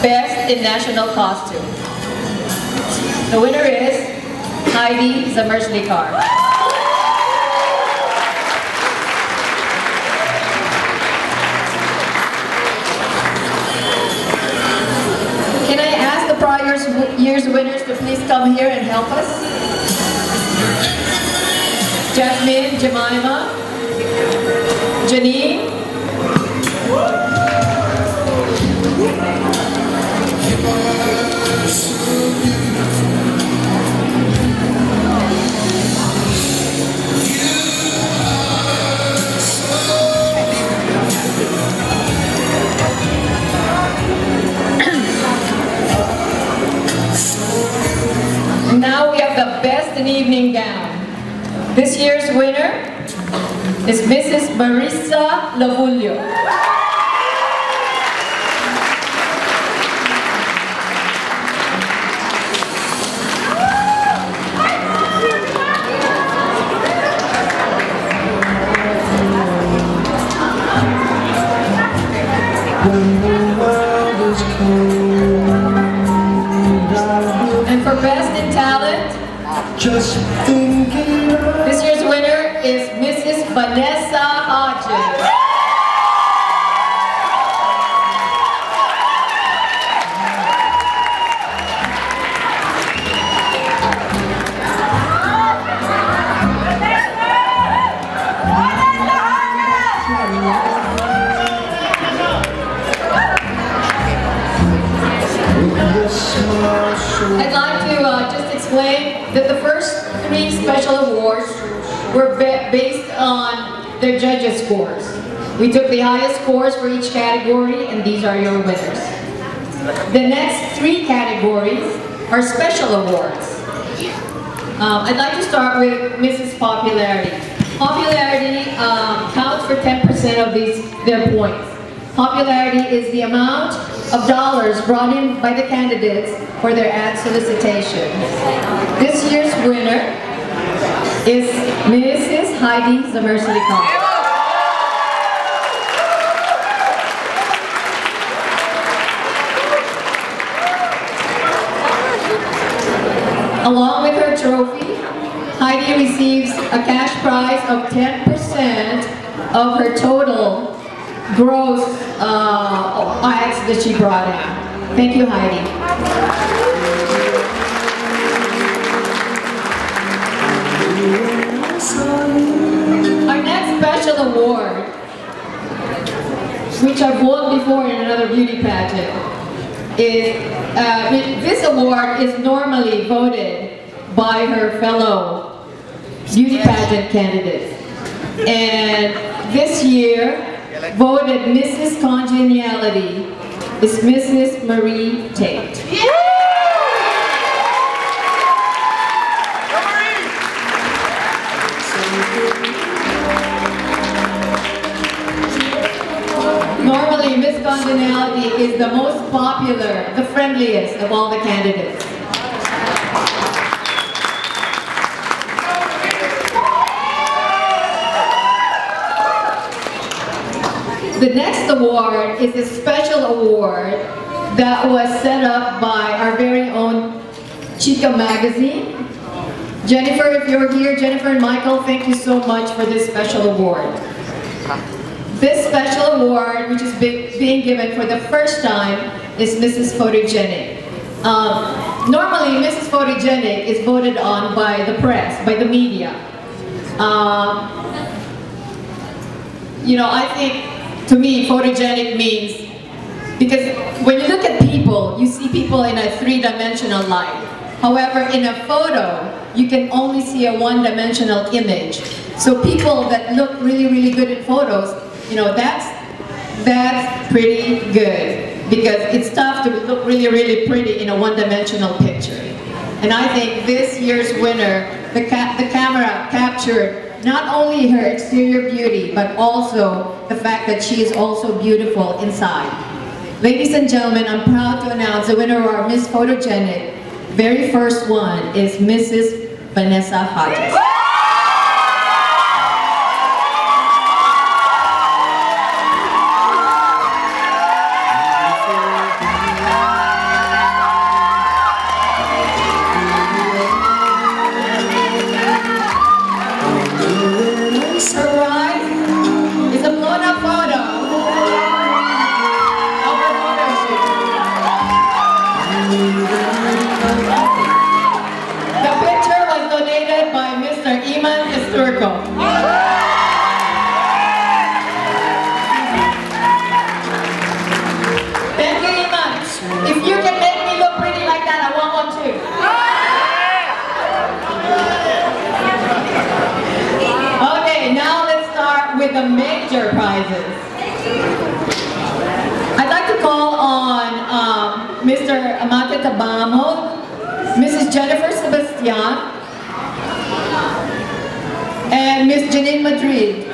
Best in National Costume. The winner is Heidi Zamerslikar. Can I ask the prior year's winners to please come here and help us? Jasmine, Jemima, Janine. Now we have the best in evening gown. This year's winner is Mrs. Marisa Lavulio. And for Best in Talent, this year's winner is Mrs. Vanessa Hodges. I'd like to just explain that the first 3 special awards were based on their judges' scores. We took the highest scores for each category, and these are your winners. The next 3 categories are special awards. I'd like to start with Mrs. Popularity. Popularity counts for 10% of their points. Popularity is the amount of dollars brought in by the candidates for their ad solicitation. This year's winner is Mrs. Heidi Zamerslikar. Along with her trophy, Heidi receives a cash prize of 10% of her total gross acts that she brought in. Thank you, Heidi. Our next special award, which I've won before in another beauty pageant, is this award is normally voted by her fellow beauty pageant candidates. And this year, voted Mrs. Congeniality is Mrs. Marie Tate. Normally, Miss Congeniality is the most popular, the friendliest of all the candidates. The next award is a special award that was set up by our very own Chica magazine. Jennifer, if you're here, Jennifer and Michael, thank you so much for this special award. This special award, which is being given for the first time, is Mrs. Photogenic. Normally, Mrs. Photogenic is voted on by the press, by the media. You know, I think, to me, photogenic means, because when you look at people, you see people in a three-dimensional light. However, in a photo, you can only see a one-dimensional image. So people that look really, really good in photos, you know, that's pretty good, because it's tough to look really, really pretty in a one-dimensional picture. And I think this year's winner, the camera captured not only her exterior beauty, but also the fact that she is also beautiful inside. Ladies and gentlemen, I'm proud to announce the winner of our Miss Photogenic. Very first one is Mrs. Vanessa Hodges. Thank you, Iman. If you can make me look pretty like that, I want one too. Okay, now let's start with the major prizes. I'd like to call on Mr. Amate Tabamo, Mrs. Jennifer Sebastian, and Miss Janine Madrid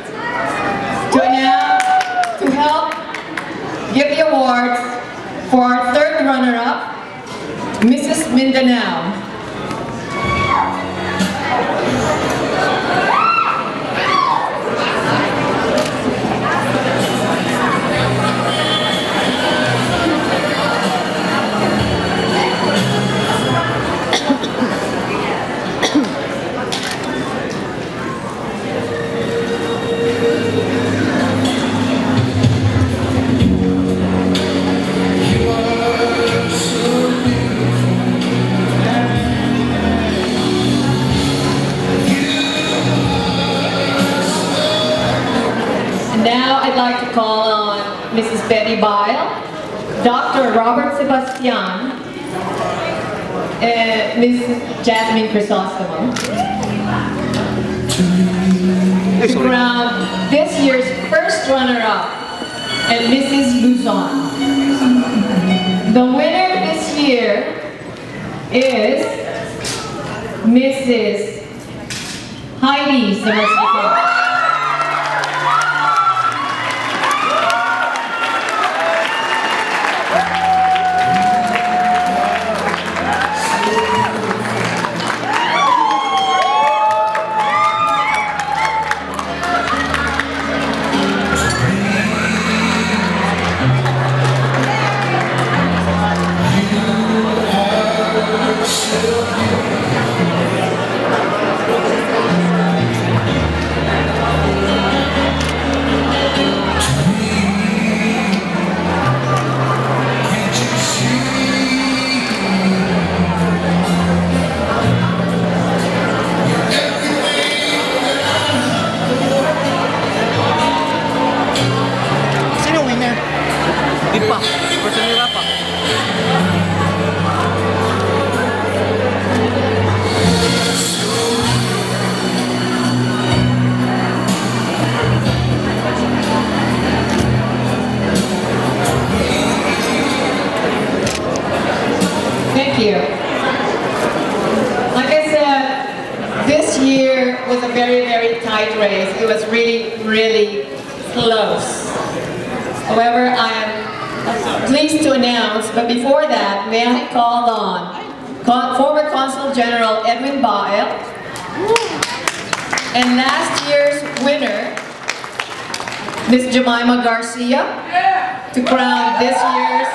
to help give the awards for our third runner-up, Mrs. Mindanao. Now I'd like to call on Mrs. Betty Bile, Dr. Robert Sebastian, and Mrs. Jasmine Chrysostomum to crown this year's first runner-up, and Mrs. Luzon. The winner this year is Mrs. Heidi Sebastian. Thank you. Like I said, this year was a very, very tight race. It was really, really close. However, I am pleased to announce, but before that, may I call on former Consul General Edwin Bile and last year's winner, Miss Jemima Garcia to crown this year's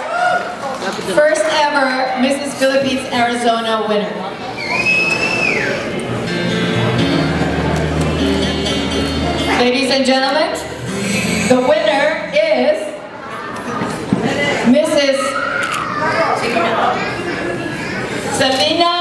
first ever Mrs. Philippines Arizona winner. Ladies and gentlemen, the winner is Mrs. Selena.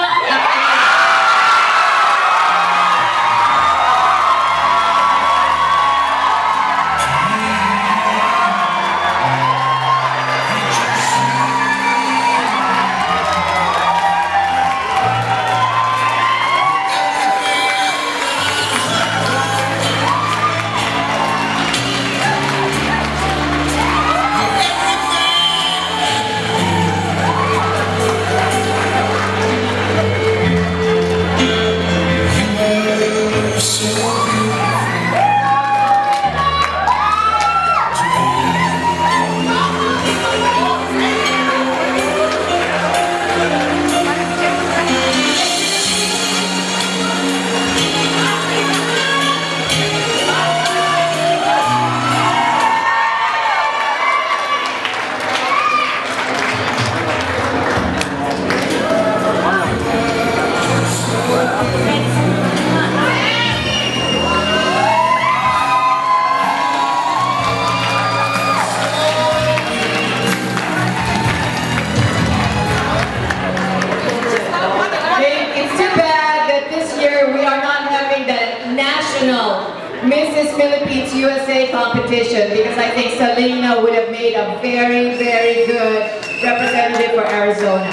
Mrs. Philippines USA competition, because I think Selena would have made a very, very good representative for Arizona.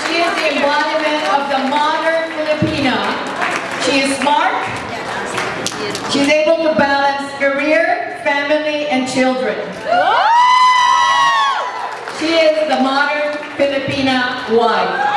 She is the embodiment of the modern Filipina. She is smart. She's able to balance career, family, and children. She is the modern Filipina wife.